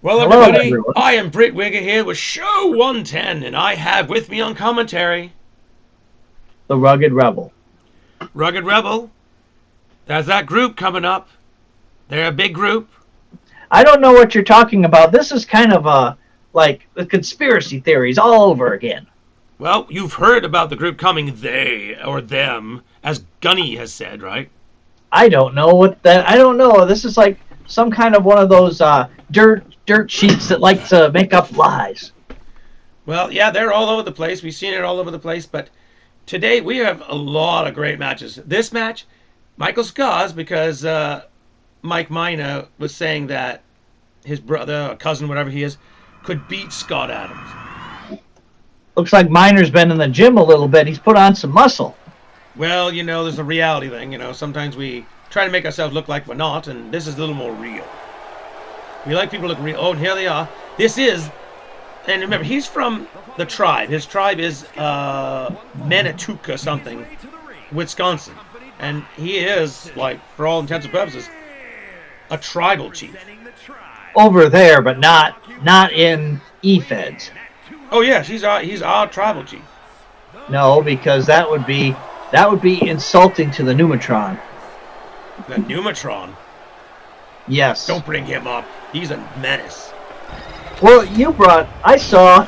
Well, Hello, everybody, everyone. I am Britwigger here with Show 110, and I have with me on commentary The Rugged Rebel. Rugged Rebel. There's that group coming up. They're a big group. I don't know what you're talking about. This is kind of like the conspiracy theories all over again. Well, you've heard about the group coming, they or them, as Gunny has said, right? I don't know what that. I don't know. This is like some kind of one of those dirt sheets that like to make up lies. Well, yeah, they're all over the place. We've seen it all over the place, but today we have a lot of great matches. This match, Michael Scars, because Mike Miner was saying that his brother, or cousin, whatever he is, could beat Scott Adams. Looks like Miner's been in the gym a little bit. He's put on some muscle. Well, there's a reality thing. Sometimes we try to make ourselves look like we're not, and this is a little more real. We like people to look real. Oh, and here they are. This is, and remember, he's from the tribe. His tribe is Manitouk or something, Wisconsin. And he is, like, for all intents and purposes, a tribal chief. Over there, but not in E-Feds. Oh, yes, he's our tribal chief. No, because that would be insulting to the Pneumatron. The Pneumatron. Yes. Don't bring him up. He's a menace. Well, I saw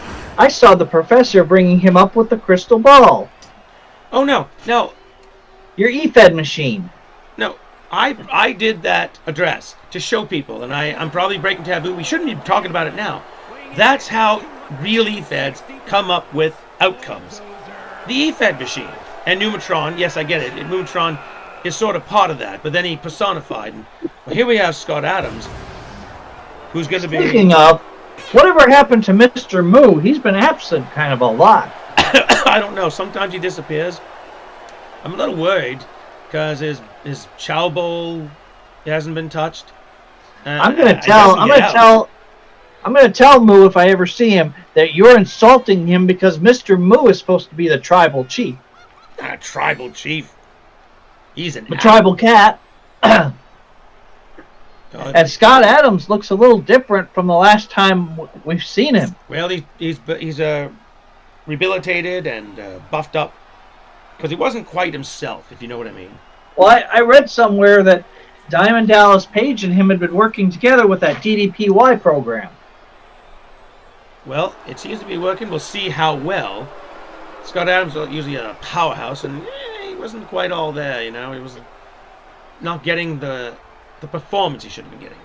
the professor bringing him up with the crystal ball. Oh, no. Your E-Fed machine. No, I did that address to show people, and I'm probably breaking taboo. We shouldn't be talking about it now. That's how real E-Feds come up with outcomes. The E-Fed machine and Pneumatron, yes, I get it. Pneumatron is sort of part of that, but then he personified. Well, here we have Scott Adams, who's going to be... Speaking of, whatever happened to Mr. Moo? He's been absent kind of a lot. I don't know. Sometimes he disappears. I'm a little worried because his chow bowl hasn't been touched. I'm gonna tell Moo if I ever see him that you're insulting him because Mr. Moo is supposed to be the tribal chief. Not a tribal chief. He's a tribal cat. And Scott Adams looks a little different from the last time we've seen him. Well, he's rehabilitated and buffed up because he wasn't quite himself, if you know what I mean. Well, I read somewhere that Diamond Dallas Page and him had been working together with that DDPY program. Well, it seems to be working. We'll see how well. Scott Adams is usually a powerhouse, and he wasn't quite all there, He was not getting the performance he should have been getting.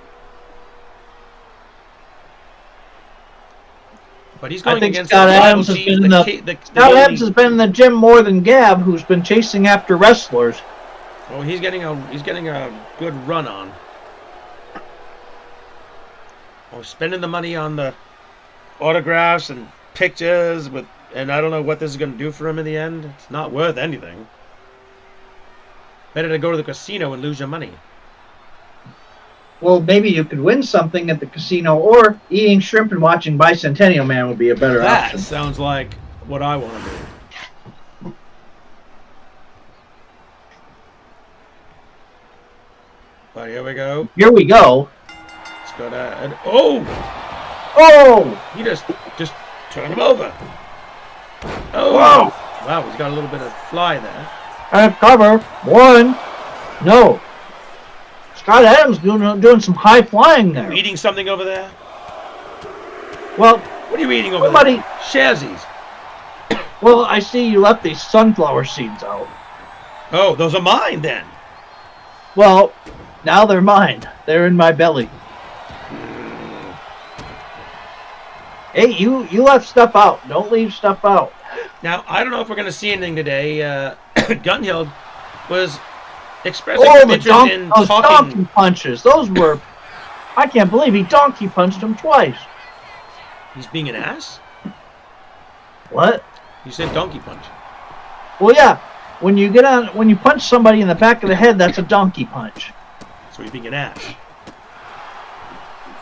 But he's going against Scott the Adams chief, Adams has been in the gym more than Gab, who's been chasing after wrestlers. Oh, he's getting a good run on. Oh, spending the money on the autographs and pictures and I don't know what this is going to do for him in the end. It's not worth anything. Better to go to the casino and lose your money. Well, maybe you could win something at the casino, or eating shrimp and watching Bicentennial Man would be a better option. That sounds like what I want to do. But here we go. Here we go. It's got oh! He just turned him over. Oh! Whoa! Wow, he's got a little bit of fly there. Cover. One. No. Scott Adams doing some high flying there. You eating something over there? Well, what are you eating over there? Shazzies. Well, I see you left these sunflower seeds out. Oh, those are mine then. Well, now they're mine. They're in my belly. Hey, you left stuff out. Don't leave stuff out. Now, I don't know if we're going to see anything today. Gunhild was expressing some interest in those talking. Donkey punches. Those were... I can't believe he donkey punched him twice. He's being an ass? What? You said donkey punch. Well, yeah. When you punch somebody in the back of the head, that's a donkey punch. So he's being an ass.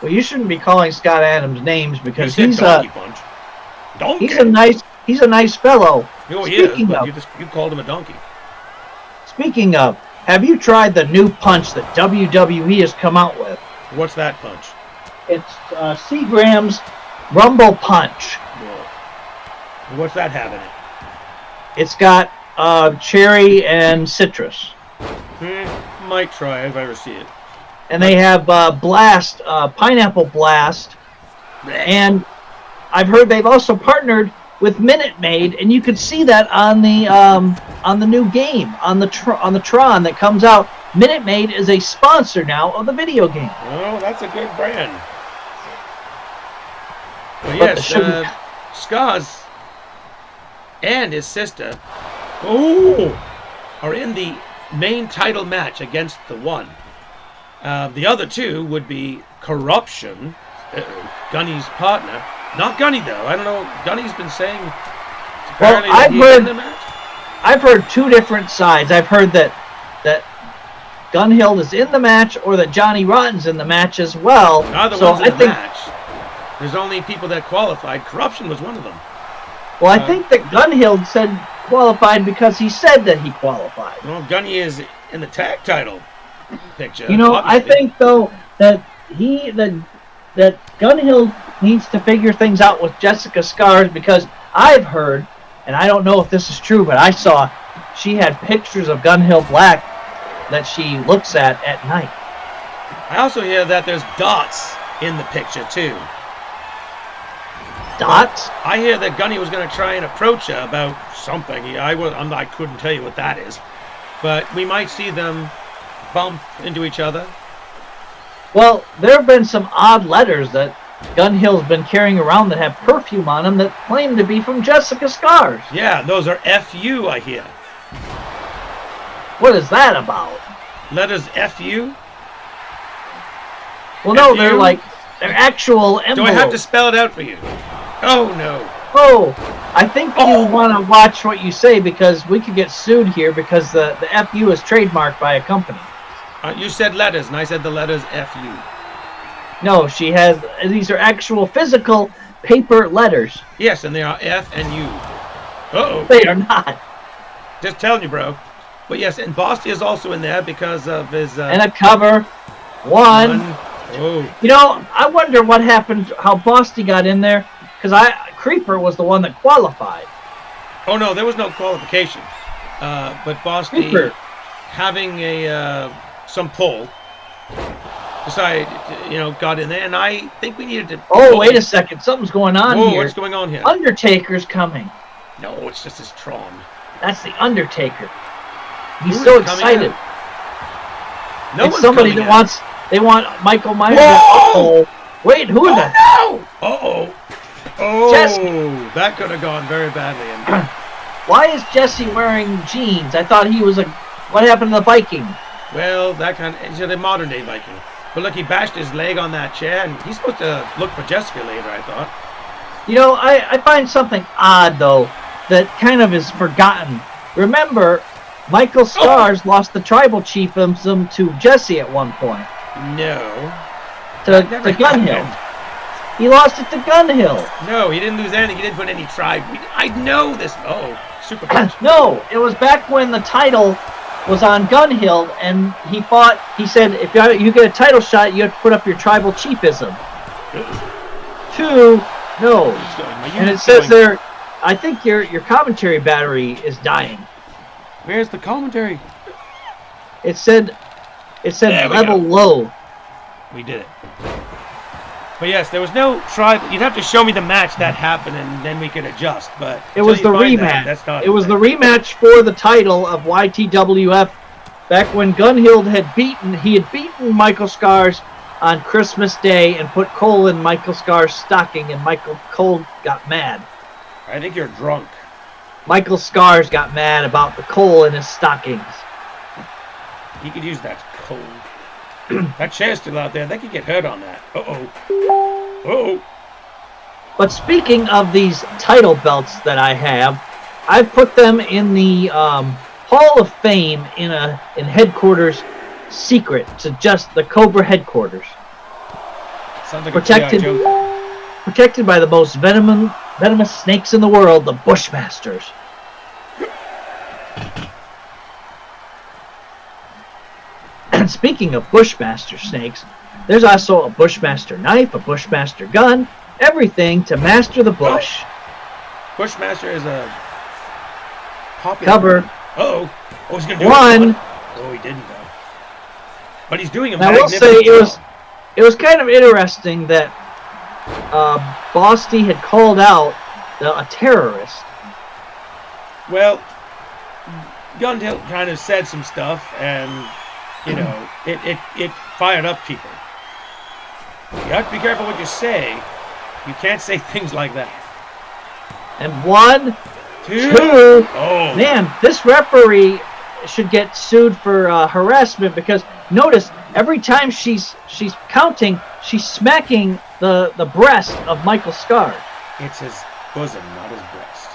Well, you shouldn't be calling Scott Adams names because he's donkey punch. Donkey. He's a nice fellow. Oh, he is, but you called him a donkey. Speaking of, have you tried the new punch that WWE has come out with? What's that punch? It's Seagram's Rumble Punch. Whoa. What's that have in it? It's got cherry and citrus. Might try if I ever see it. And they have Blast, Pineapple Blast. And I've heard they've also partnered with Minute Maid, and you can see that on the new game, on the Tron that comes out. Minute Maid is a sponsor now of the video game. Oh, that's a good brand. Well, yes, Skaz and his sister are in the main title match against the one. The other two would be Corruption, Gunny's partner. Not Gunny, though. I don't know. Gunny's been saying apparently that he's in the match. I've heard two different sides. I've heard that Gunhild is in the match, or that Johnny Rotten's in the match as well. Neither one's in the match. There's only people that qualified. Corruption was one of them. Well, I think that Gunhild said qualified because he said that he qualified. Well, Gunny is in the tag title picture. You know, obviously. I think, though, that that Gunhild needs to figure things out with Jessica Scars, because I've heard, and I don't know if this is true, but I saw she had pictures of Gunhild Black that she looks at night. I also hear that there's dots in the picture, too. Dots? I hear that Gunny was going to try and approach her about something. I couldn't tell you what that is. But we might see them bump into each other. Well, there have been some odd letters that Gunhild's been carrying around that have perfume on them that claim to be from Jessica Scars. Yeah, those are FU, I hear. What is that about? Letters FU? Well, no, they're actual envelopes. Do I have to spell it out for you? Oh, no. Oh, I think you want to watch what you say, because we could get sued here because the FU is trademarked by a company. You said letters, and I said the letters FU. No, she has. These are actual physical paper letters. Yes, and they are F and U. Uh-oh. They are not. Just telling you, bro. But yes, and Bosty is also in there because of his... and a cover. One. Oh. You know, I wonder what happened, how Bosty got in there, because Creeper was the one that qualified. Oh, no, there was no qualification. But Bosty, Creeper, having some pull, decided, got in there, and I think we needed to... Oh, wait a second. Something's going on here. What's going on here? Undertaker's coming. No, it's just his Tron. That's the Undertaker. He's so excited. No one's somebody coming that wants... They want Michael Myers. Whoa! Wait, who is that? No! Uh-oh. Oh, Jesse. That could have gone very badly. Why is Jesse wearing jeans? I thought he was a... What happened to the Viking? Well, he's a modern-day Viking. But look, he bashed his leg on that chair, and he's supposed to look for Jessica later, I thought. You know, I find something odd, though, that kind of is forgotten. Remember, Michael Scars lost the tribal chiefdom to Jesse at one point. No. To Gunhild. He lost it to Gunhild. No, he didn't lose anything. He didn't put any tribe. I know this. Oh, super punch. No, it was back when the title was on Gunhild, and he said, if you get a title shot, you have to put up your tribal chiefism. No. And it says there, I think your commentary battery is dying. Where's the commentary? It said level low. We did it. But yes, there was no tribe. You'd have to show me the match that happened, and then we could adjust. But it was the rematch. It was the rematch for the title of YTWF. Back when Gunhild had beaten Michael Scars on Christmas Day and put coal in Michael Scars' stocking, and Michael Cole got mad. I think you're drunk. Michael Scars got mad about the coal in his stockings. He could use that coal. That chair's still out there. They could get hurt on that. Uh-oh. But speaking of these title belts that I have, I've put them in the Hall of Fame in headquarters secret to just the Cobra headquarters. Sounds like protected by the most venomous snakes in the world, the Bushmasters. And speaking of Bushmaster snakes, There's also a Bushmaster knife, a Bushmaster gun, everything to master the bush. Bushmaster is a popular Cover. Oh, he's gonna do One. it. Oh, he didn't though. But he's doing a I will say it was kind of interesting that Bosty had called out a terrorist. Well, Gunhill kind of said some stuff, and you know, it fired up people. You have to be careful what you say. You can't say things like that. And 1, 2. Oh Man, this referee should get sued for harassment, because notice every time she's counting, she's smacking the breast of Michael Scard. It's his bosom, not his breast.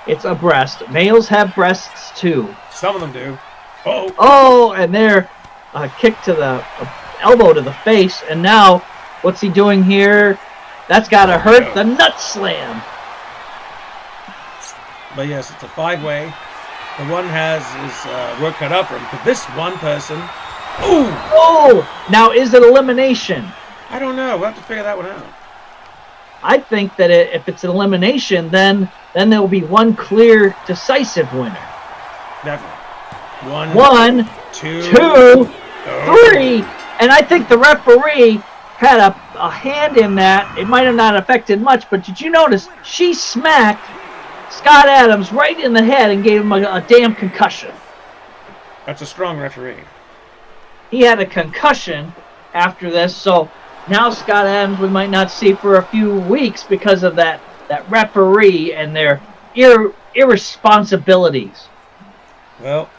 It's a breast. Males have breasts too. Some of them do. Oh. Oh, and there, kick to the elbow to the face, and now what's he doing here? That's gotta hurt. The nut slam. But yes, it's a 5-way. The one has his work cut out for him. But this one person, ooh! Oh! Now is it elimination? I don't know. We'll have to figure that one out. I think that if it's an elimination, then there will be one clear, decisive winner. Definitely. 1, 2, 3, and I think the referee had a hand in that. It might have not affected much, but did you notice she smacked Scott Adams right in the head and gave him a damn concussion? That's a strong referee. He had a concussion after this, so now Scott Adams we might not see for a few weeks because of that referee and their irresponsibilities. Well,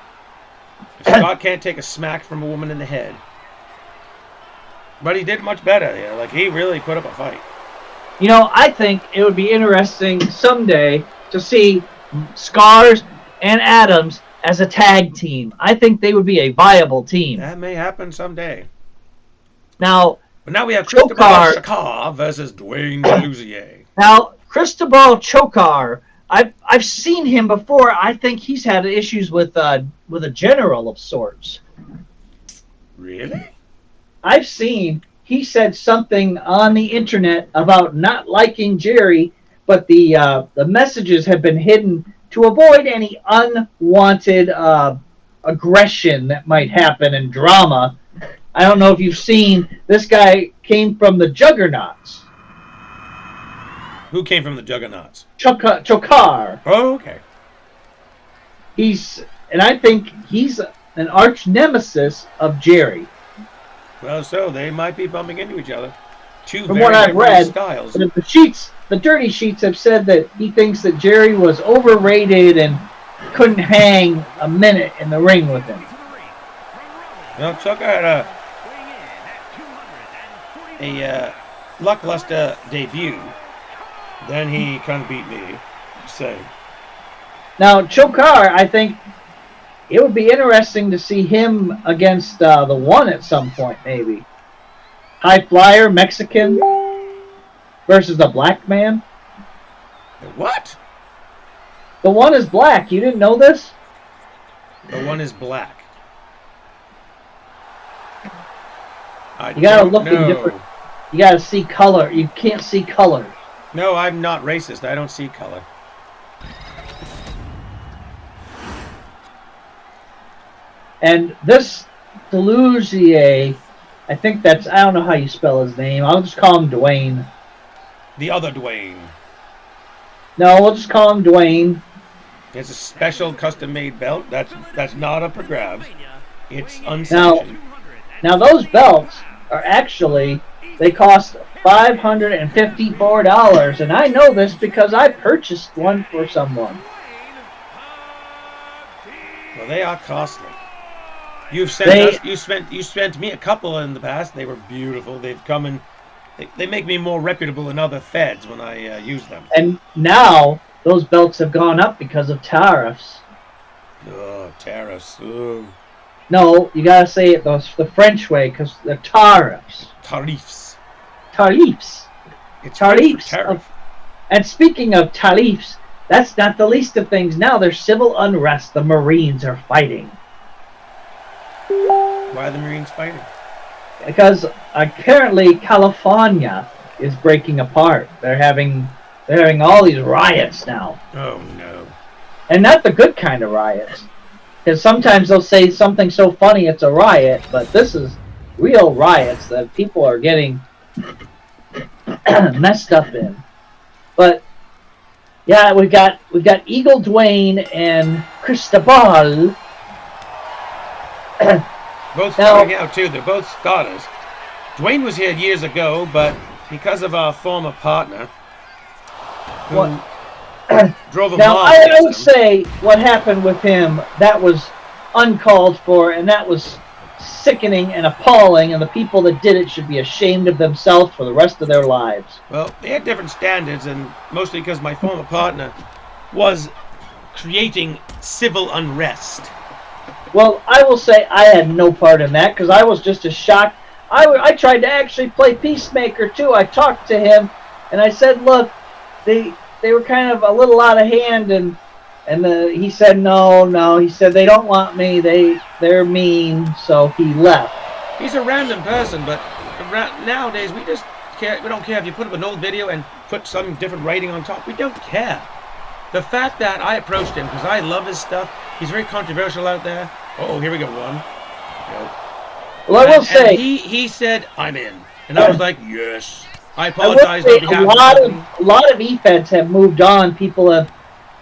Scott can't take a smack from a woman in the head. But he did much better. Yeah, like he really put up a fight. You know, I think it would be interesting someday to see Scars and Adams as a tag team. I think they would be a viable team. That may happen someday. Now, but now we have Cristobal Chokar versus Dwayne Delusier. Now, Cristobal Chokar, I've seen him before. I think he's had issues with a general of sorts. Really? I've seen he said something on the internet about not liking Jerry, but the messages have been hidden to avoid any unwanted aggression that might happen and drama. I don't know if you've seen, this guy came from the Juggernauts. Who came from the Juggernauts? Chokar. Oh, okay. And I think he's an arch nemesis of Jerry. Well, so they might be bumping into each other. From what I've read, styles. The dirty sheets have said that he thinks that Jerry was overrated and couldn't hang a minute in the ring with him. Well, Chokar had a lackluster debut. Then he kind of beat me. So now Chokar, I think it would be interesting to see him against the one at some point, maybe. High flyer, Mexican versus the black man. What? The one is black. You didn't know this? The one is black. You gotta look in different. You gotta see color. You can't see color. No, I'm not racist. I don't see color. And this Delusier, I think I don't know how you spell his name. I'll just call him Dwayne. The other Dwayne. No, we'll just call him Dwayne. It's a special custom-made belt. That's not up for grabs. It's unsanctioned. Now those belts are actually, they cost $554, and I know this because I purchased one for someone. Well, they are costly. You spent me a couple in the past. They were beautiful. They've come and they make me more reputable in other feds when I use them. And now those belts have gone up because of tariffs. Oh, tariffs. Oh. No, you gotta say it the French way because they're tariffs. Tariffs. Tariffs. It's tariffs. Tariff. And speaking of tariffs, that's not the least of things. Now there's civil unrest. The Marines are fighting. Why are the Marines fighting? Because apparently California is breaking apart. They're having all these riots now, Oh no. and not the good kind of riots. Because sometimes they'll say something so funny it's a riot, but this is real riots that people are getting messed up in. But yeah, we got Eagle Dwayne and Cristobal. Both starting out too. They're both starters. Dwayne was here years ago, but because of our former partner, who drove a Now, mob I against would him. say what happened with him, that was uncalled for, and that was sickening and appalling, and the people that did it should be ashamed of themselves for the rest of their lives. Well, they had different standards, and mostly because my former partner was creating civil unrest. Well, I will say I had no part in that, because I was just as shocked. I tried to actually play peacemaker, too. I talked to him, and I said, look, they were kind of a little out of hand, and he said no. He said they don't want me. They're mean, so he left. He's a random person, but nowadays we just care. We don't care if you put up an old video and put some different writing on top. We don't care. The fact that I approached him because I love his stuff. He's very controversial out there. Oh, here we go. One. Go. Well, I will say he said I'm in, and I was like yes. I apologize on behalf a lot of e-feds have moved on. People have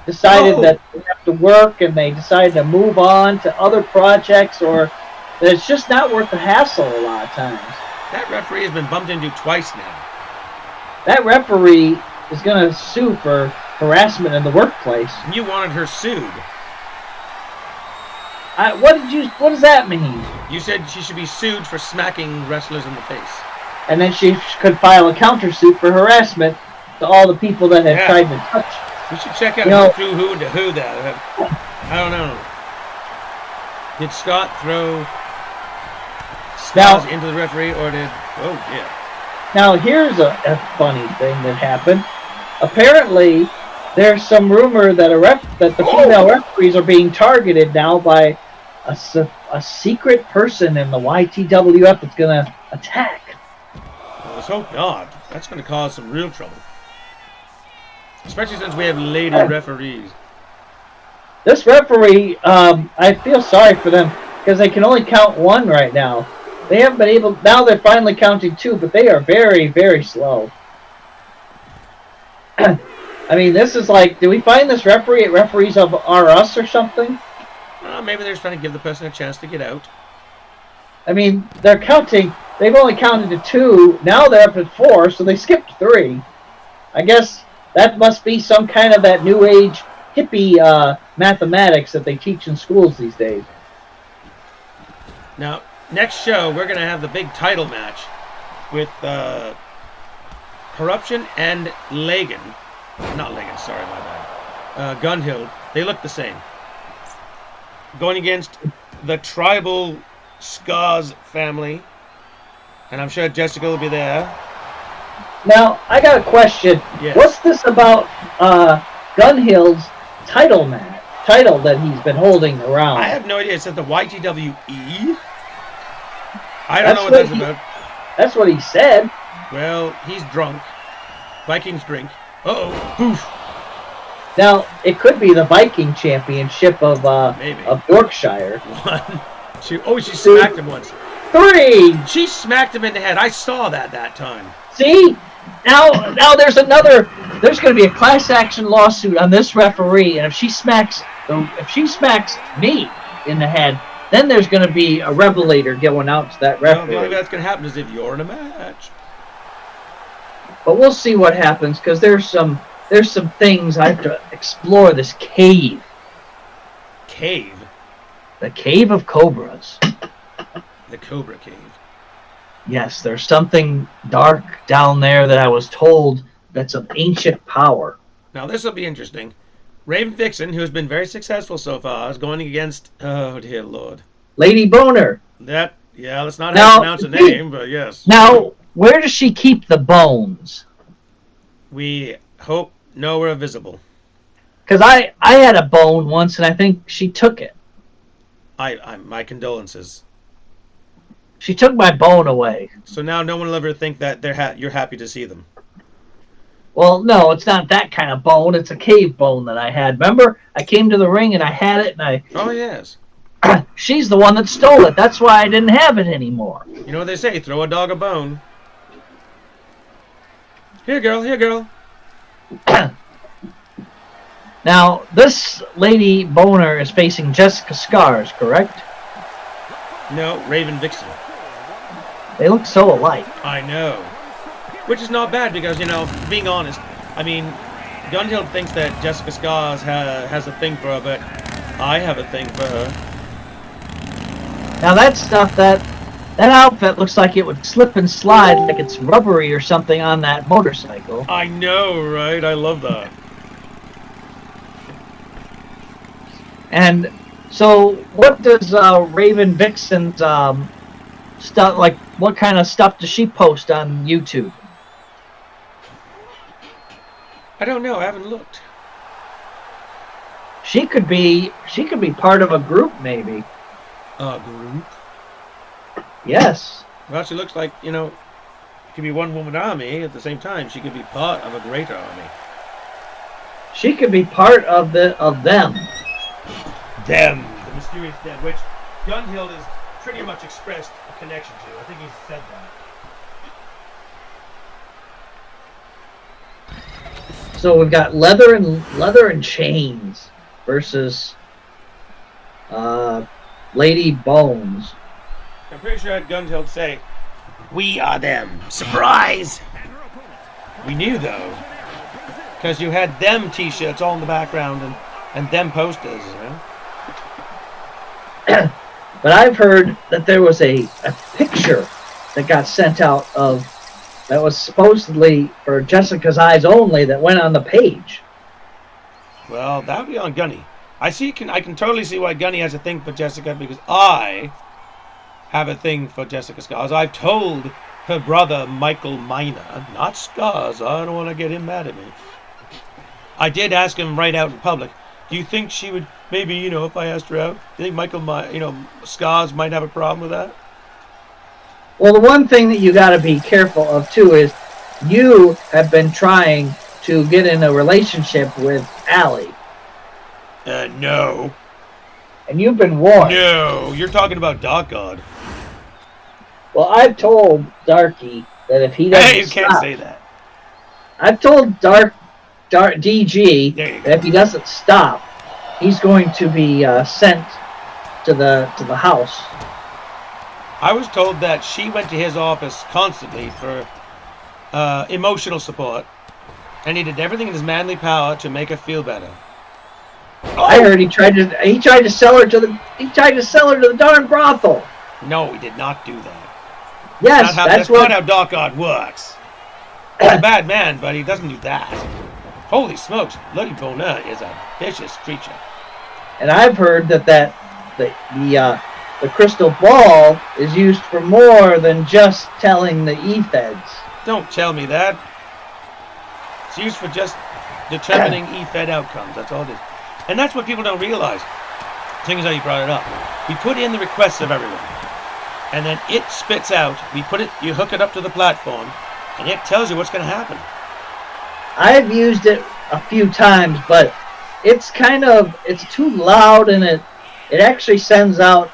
decided that they have to work, and they decided to move on to other projects, or that it's just not worth the hassle a lot of times. That referee has been bumped into twice now. That referee is going to sue for harassment in the workplace. You wanted her sued. What does that mean? You said she should be sued for smacking wrestlers in the face. And then she could file a countersuit for harassment to all the people that have tried to touch. We should check out who that. I don't know. Did Scott throw Scott into the referee, or did... Oh, yeah. Now, here's a funny thing that happened. Apparently, there's some rumor that the female referees are being targeted now by a secret person in the YTWF that's going to attack. Well, let's hope not. That's going to cause some real trouble. Especially since we have lady referees. This referee, I feel sorry for them because they can only count one right now. They haven't been able... Now they're finally counting two, but they are very, very slow. I mean, this is like... Do we find this referee at Referees of R Us or something? Maybe they're just trying to give the person a chance to get out. I mean, they're counting... They've only counted to two. Now they're up at four, so they skipped three. I guess that must be some kind of that new age hippie mathematics that they teach in schools these days. Now, next show, we're going to have the big title match with Corruption and Lagan. Not Lagan, sorry, my bad. Gunhild. They look the same. Going against the tribal Scars family. And I'm sure Jessica will be there. Now, I got a question. Yes. What's this about Gunhild's title that he's been holding around? I have no idea. It said the YTWE. I don't know what that's about. That's what he said. Well, he's drunk. Vikings drink. Uh-oh. Poof. Now, it could be the Viking championship of Yorkshire. One. She smacked him once. Three. She smacked him in the head. I saw that time. See? Now there's another. There's going to be a class action lawsuit on this referee, and if she smacks me in the head, then there's going to be a revelator going out to that referee. Well, the only way that's going to happen is if you're in a match. But we'll see what happens, because there's some things I have to explore. This cave. Cave. The Cave of Cobras. The Cobra Cave. Yes, there's something dark down there that I was told that's of ancient power. Now, this will be interesting. Raven Vixen, who has been very successful so far, is going against... Oh, dear Lord. Lady Boner. Let's not have to pronounce a name, but yes. Now, where does she keep the bones? We hope nowhere visible. Because I had a bone once, and I think she took it. My condolences. She took my bone away. So now no one will ever think that you're happy to see them. Well, no, it's not that kind of bone. It's a cave bone that I had. Remember, I came to the ring and I had it, and I. Oh yes. She's the one that stole it. That's why I didn't have it anymore. You know what they say? Throw a dog a bone. Here, girl. Here, girl. Now, this lady Boner is facing Jessica Scars, correct? No, Raven Vixen. They look so alike. I know. Which is not bad because, being honest, I mean, Gunhild thinks that Jessica Scars has a thing for her, but I have a thing for her. Now that stuff, that outfit looks like it would slip and slide like it's rubbery or something on that motorcycle. I know, right? I love that. And so, what does Raven Vixen's stuff, like, what kind of stuff does she post on YouTube? I don't know. I haven't looked. She could be part of a group, maybe. A group? Yes. Well, she looks like, she could be one woman army. At the same time, she could be part of a greater army. She could be part of them. Them. The mysterious them, which Gunhild has pretty much expressed a connection to. I think he's said that. So we've got leather and chains versus Lady Bones. I'm pretty sure I had Gunhild say, "We are them." Surprise! We knew though, because you had them T-shirts all in the background and them posters. But I've heard that there was a picture that got sent out that was supposedly for Jessica's eyes only that went on the page. Well, that would be on Gunny. I can totally see why Gunny has a thing for Jessica, because I have a thing for Jessica Scars. I've told her brother Michael Minor, not Scars. I don't want to get him mad at me. I did ask him right out in public. Do you think she would, maybe, if I asked her out, do you think Scars might have a problem with that? Well, the one thing that you got to be careful of, too, is you have been trying to get in a relationship with Allie. No. And you've been warned. No, you're talking about Dark God. Well, I've told Darky that if he doesn't Hey, you can't say that. I've told Dark DG that if he doesn't stop, he's going to be sent to the house. I was told that she went to his office constantly for emotional support, and he did everything in his manly power to make her feel better. Oh! I heard he tried to sell her to the darn brothel. No, he did not do that. Yes, that's not how Dark God works. He's a bad man, but he doesn't do that. Holy smokes, Lady Boner is a vicious creature. And I've heard that the crystal ball is used for more than just telling the E-feds. Don't tell me that. It's used for just determining E-fed outcomes. That's all it is. And that's what people don't realize. Seeing as how you brought it up. We put in the requests of everyone. And then it spits out. You hook it up to the platform, and it tells you what's going to happen. I've used it a few times, but it's too loud, and it actually sends out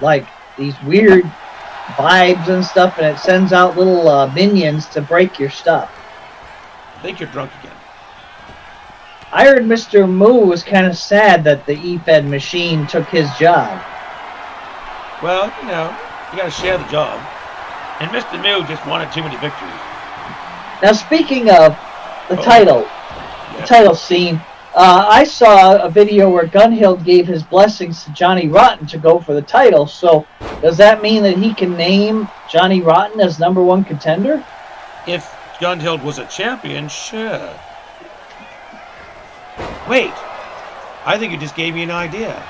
like these weird vibes and stuff, and it sends out little minions to break your stuff. I think you're drunk again. I heard Mr. Moo was kind of sad that the E-Fed machine took his job. Well, you got to share the job. And Mr. Moo just wanted too many victories. Now, speaking of the title scene, I saw a video where Gunhild gave his blessings to Johnny Rotten to go for the title. So, does that mean that he can name Johnny Rotten as #1 contender? If Gunhild was a champion, sure. Wait, I think you just gave me an idea.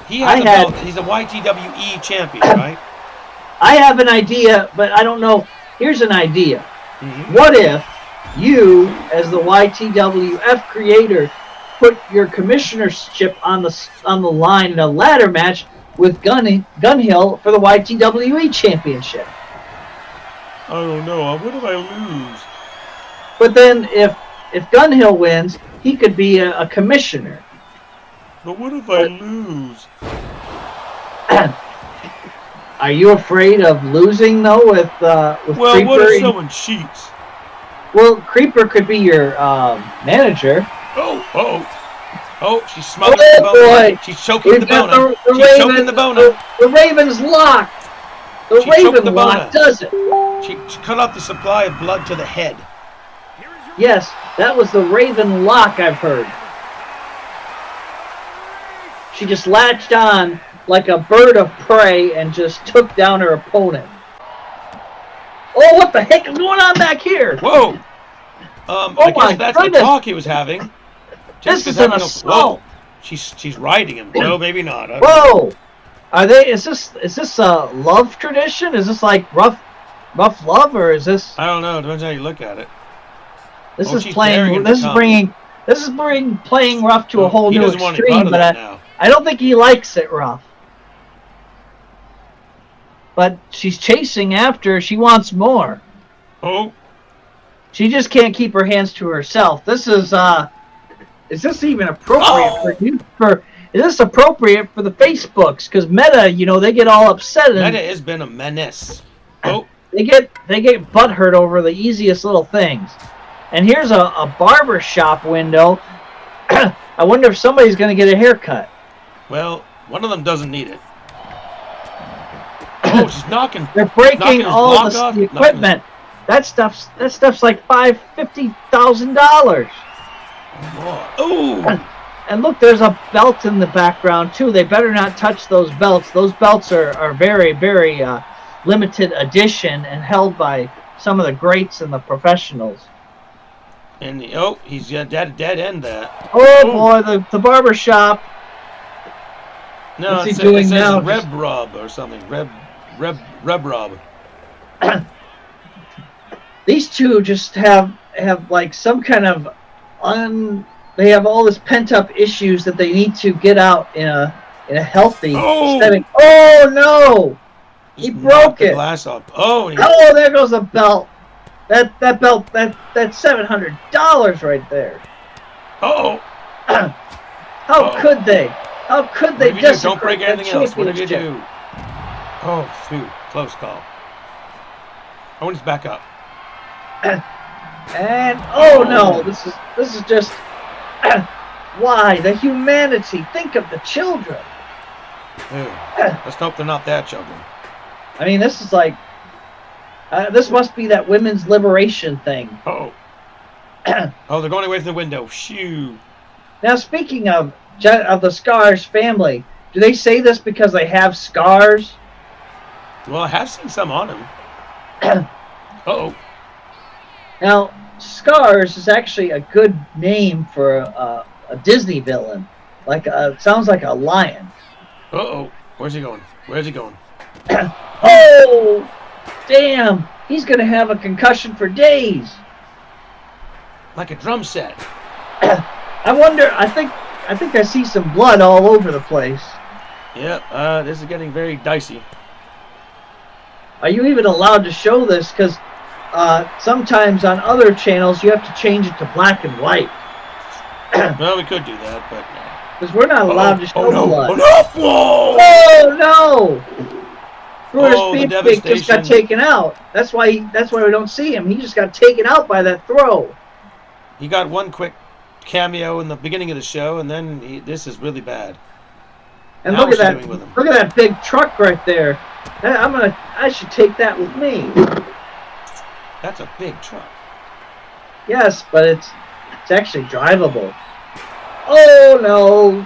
He has a belt. He's a YTWE champion, right? I have an idea, but I don't know. Here's an idea. Mm-hmm. What if you, as the YTWF creator, put your commissionership on the line in a ladder match with Gunhill for the YTWE Championship. I don't know. What if I lose? But then if Gunhill wins, he could be a commissioner. But what if I lose? Are you afraid of losing though with Well, Creeper? what if someone cheats? Well, Creeper could be your manager. Oh, she's smothering the boner. Boy. She's choking the boner. She's choking the boner. The Raven's locked. The Raven lock does it. She cut off the supply of blood to the head. Yes, that was the Raven lock, I've heard. She just latched on like a bird of prey and just took down her opponent. Oh, what the heck is going on back here? Whoa! I guess that's the talk he was having. This is an assault. She's riding him. No, maybe not. Whoa! Is this a love tradition? Is this like rough love, or is this? I don't know. Depends how you look at it. This is playing. This is bringing playing rough to a whole new extreme. But I don't think he likes it rough. But she's chasing after. She wants more. Oh. She just can't keep her hands to herself. This is this even appropriate for you? Is this appropriate for the Facebooks? Because Meta, they get all upset. Meta has been a menace. Oh. They get butthurt over the easiest little things. And here's a barber shop window. I wonder if somebody's going to get a haircut. Well, one of them doesn't need it. Oh, she's knocking. They're breaking all the equipment. That stuff's like $50,000. Oh! And look, there's a belt in the background too. They better not touch those belts. Those belts are very, very limited edition and held by some of the greats and the professionals. And he's dead end that. Oh boy, the barber shop. No, what's he doing now? Reb Rob or something. Reb Rob. These two just have like some kind of they have all this pent up issues that they need to get out in a healthy setting. Oh no! He broke it. Glass up. Oh, there goes a belt. That belt, that's $700 right there. How could they? How could they just don't break anything else? What did you do? Oh, shoot. Close call. I want to back up. And no, this is just why the humanity. Think of the children. Let's hope they're not their children. I mean, this is like this must be that women's liberation thing. Oh, they're going away from the window. Shoo. Now, speaking of the Scars family, do they say this because they have scars? Well, I have seen some on him. Now, Scars is actually a good name for a Disney villain. Sounds like a lion. Where's he going? Oh, damn! He's gonna have a concussion for days. Like a drum set. I wonder. I think I see some blood all over the place. Yep. This is getting very dicey. Are you even allowed to show this? Because sometimes on other channels you have to change it to black and white. Well, we could do that, but because we're not allowed to show blood. Oh no! Brutus Beefcake just got taken out. That's why we don't see him. He just got taken out by that throw. He got one quick cameo in the beginning of the show, and then this is really bad. And look at that! Look at that big truck right there. I should take that with me. That's a big truck. Yes, but it's actually drivable. Oh no!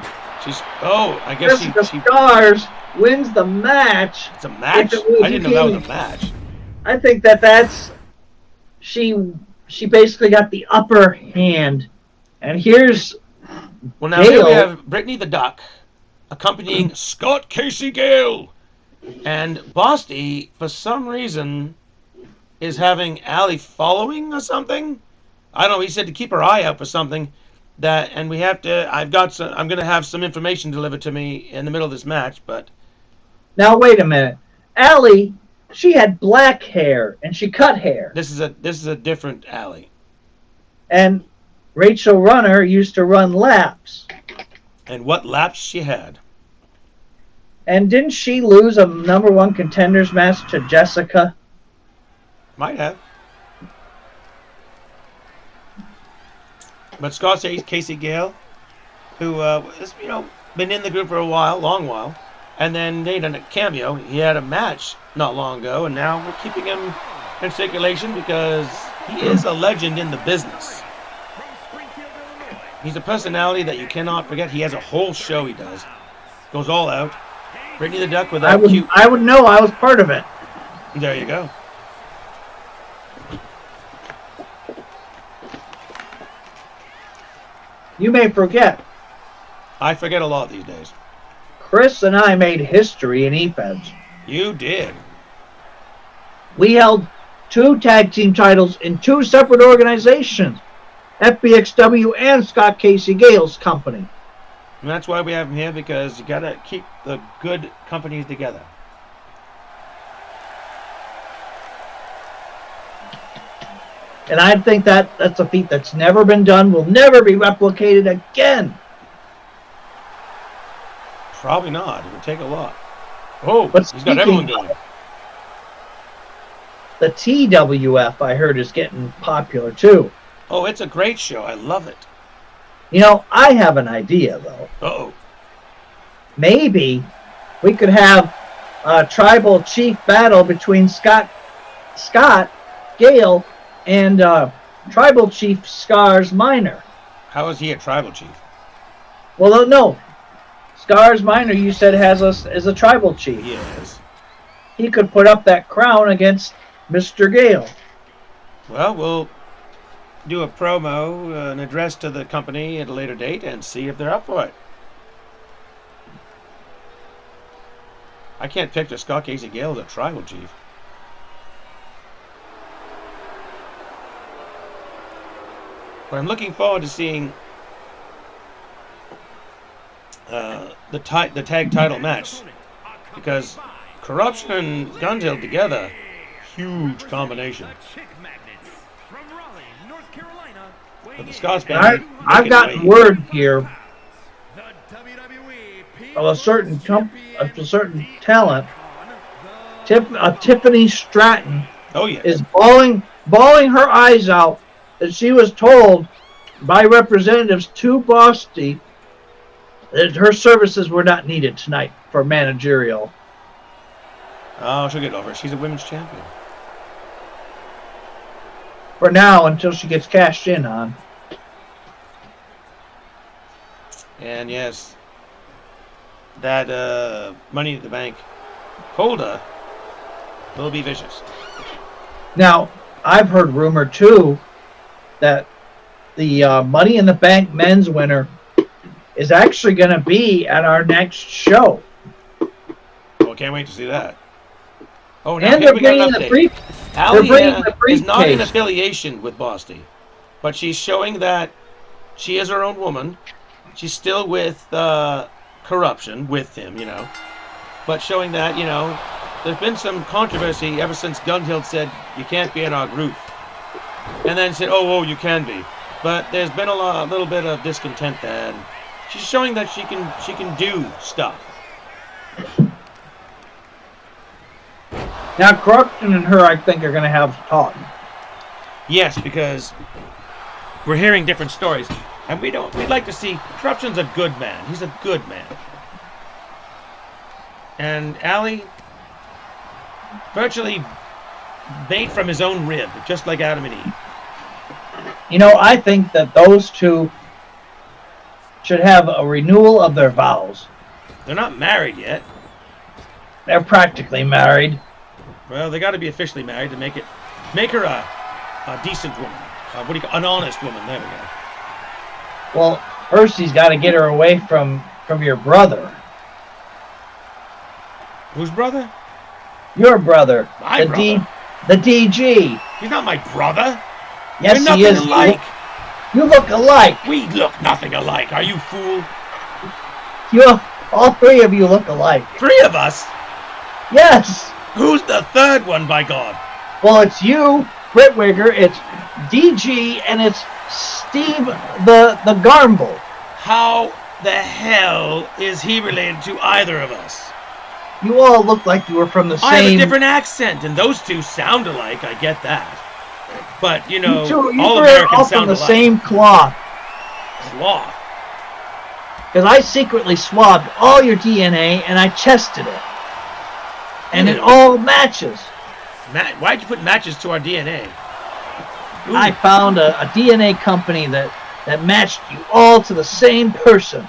I guess she Stars wins the match. It's a match? I didn't know that was a match. I think that's she basically got the upper hand. And here's now here we have Brittany the Duck accompanying Scott Casey Gale. And Bosty, for some reason, is having Allie following or something. I don't know. He said to keep her eye out for something. I'm going to have some information delivered to me in the middle of this match, but Now wait a minute. Allie, she had black hair and she cut hair. This is a different Allie. And Rachel Runner used to run laps. And what laps she had. And didn't she lose a #1 contenders match to Jessica? Might have. But Scott says Casey Gale, who has been in the group for a long while, and then they done a cameo. He had a match not long ago, and now we're keeping him in circulation because he is a legend in the business. He's a personality that you cannot forget. He has a whole show he does. Goes all out. Brittany the Duck with that cute... I would know. I was part of it. There you go. You may forget. I forget a lot these days. Chris and I made history in EFEDS. You did. We held 2 tag team titles in 2 separate organizations. FBXW and Scott Casey Gale's company. And that's why we have him here, because you gotta keep the good companies together. And I think that's a feat that's never been done, will never be replicated again. Probably not. It would take a lot. Oh, but he's got everyone doing it. The TWF, I heard, is getting popular too. Oh, it's a great show. I love it. I have an idea, though. Uh-oh. Maybe we could have a tribal chief battle between Scott Gale and tribal chief Scars Minor. How is he a tribal chief? Well, no. Scars Minor, you said, is a tribal chief. Yes. He could put up that crown against Mr. Gale. Well, we'll do a promo, an address to the company at a later date, and see if they're up for it. I can't picture Scott Casey Gale as a tribal chief. But I'm looking forward to seeing the tag title match, because Corruption and Gunhill together, huge combination. But the Scots band, I've gotten word here of a certain talent, Tiffany Stratton, is bawling her eyes out that she was told by representatives to Boston that her services were not needed tonight for managerial. Oh, she'll get over it. She's a women's champion. For now, until she gets cashed in on. And yes, that Money in the Bank holder will be vicious. Now, I've heard rumor too that the Money in the Bank men's winner is actually going to be at our next show. Oh, can't wait to see that. Oh, now and here they're we got bringing an the update. brief. Allie the is not in briefcase. affiliation with Boston, but she's showing that she is her own woman. She's still with Corruption, with him, but showing that, there's been some controversy ever since Gunhill said, you can't be in our group. And then said, oh, you can be. But there's been a little bit of discontent there. And she's showing that she can do stuff. Now, Corruption and her, I think, are going to have a talk. Yes, because we're hearing different stories. And we'd like to see, Corruption's a good man. He's a good man. And Allie, virtually made from his own rib, just like Adam and Eve. I think that those two should have a renewal of their vows. They're not married yet. They're practically married. Well, they got to be officially married to make her a decent woman. An honest woman. There we go. Well, first he's got to get her away from your brother. Whose brother? Your brother. My brother? The DG. He's not my brother. Yes, We're nothing he is. alike. You look alike. We look nothing alike. Are you fool? All three of you look alike. 3 of us? Yes. Who's the third one, by God? Well, it's you, Britwigger, it's DG, and it's Steve the Garmble. How the hell is he related to either of us? You all look like you were from the same... I have a different accent, and those two sound alike, I get that. But, you know, all Americans sound from the alike. same cloth. Cloth? Because I secretly swabbed all your DNA, and I tested it. And it all matches. Why'd you put matches to our DNA? Ooh. I found a DNA company that matched you all to the same person.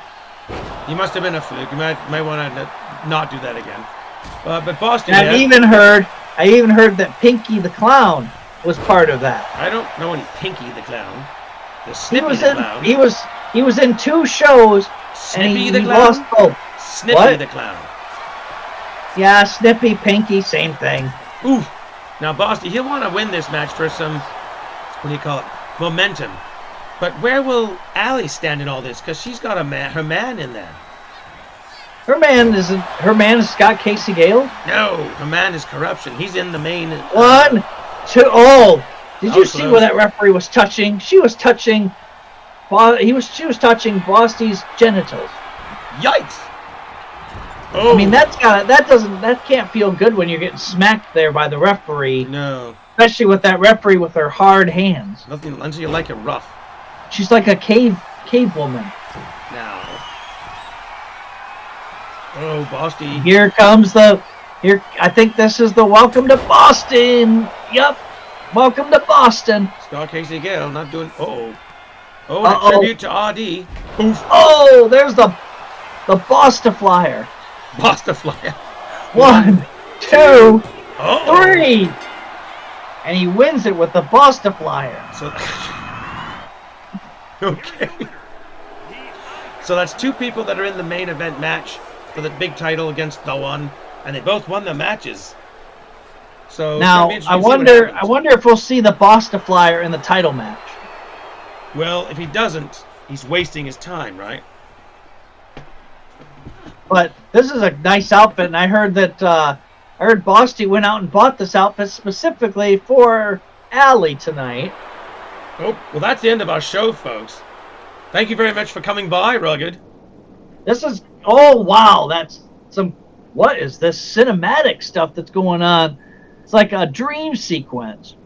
You must have been a fluke. You might want to not do that again. But Boston, I even heard that Pinky the Clown was part of that. I don't know any Pinky the Clown. The Snippy the Clown. He was in 2 shows. Snippy and the he Clown. Lost both. Snippy the Clown. Yeah, Snippy, Pinky, same thing. Ooh. Now, Boston, he'll want to win this match for some, what do you call it, momentum. But where will Allie stand in all this? Because she's got her man in there. Her man is Scott Casey Gale? No, her man is corruption. He's in the main. 1, 2, oh! Did you see close. where that referee was touching? She was touching. She was touching Bosty's genitals. Yikes! Oh. I mean, that can't feel good when you're getting smacked there by the referee. No. Especially with that referee with her hard hands. Nothing until you like it rough. She's like a cave woman. Now. Oh, Bosty. Here comes I think this is the welcome to Boston. Yup. Welcome to Boston. Scott Casey Gale not doing. Oh, and a tribute to RD. Oof. Oh, there's the Boston Flyer. Boston Flyer. 1, 2, Oh. 3. And he wins it with the Boston Flyer. So, okay. So that's 2 people that are in the main event match for the big title against the one, and they both won the matches. So now I wonder if we'll see the Boston Flyer in the title match. Well, if he doesn't, he's wasting his time, right? But this is a nice outfit, and I heard that Bosty went out and bought this outfit specifically for Allie tonight. Oh, well, that's the end of our show, folks. Thank you very much for coming by, Rugged. This is, oh wow, that's what is this cinematic stuff that's going on? It's like a dream sequence.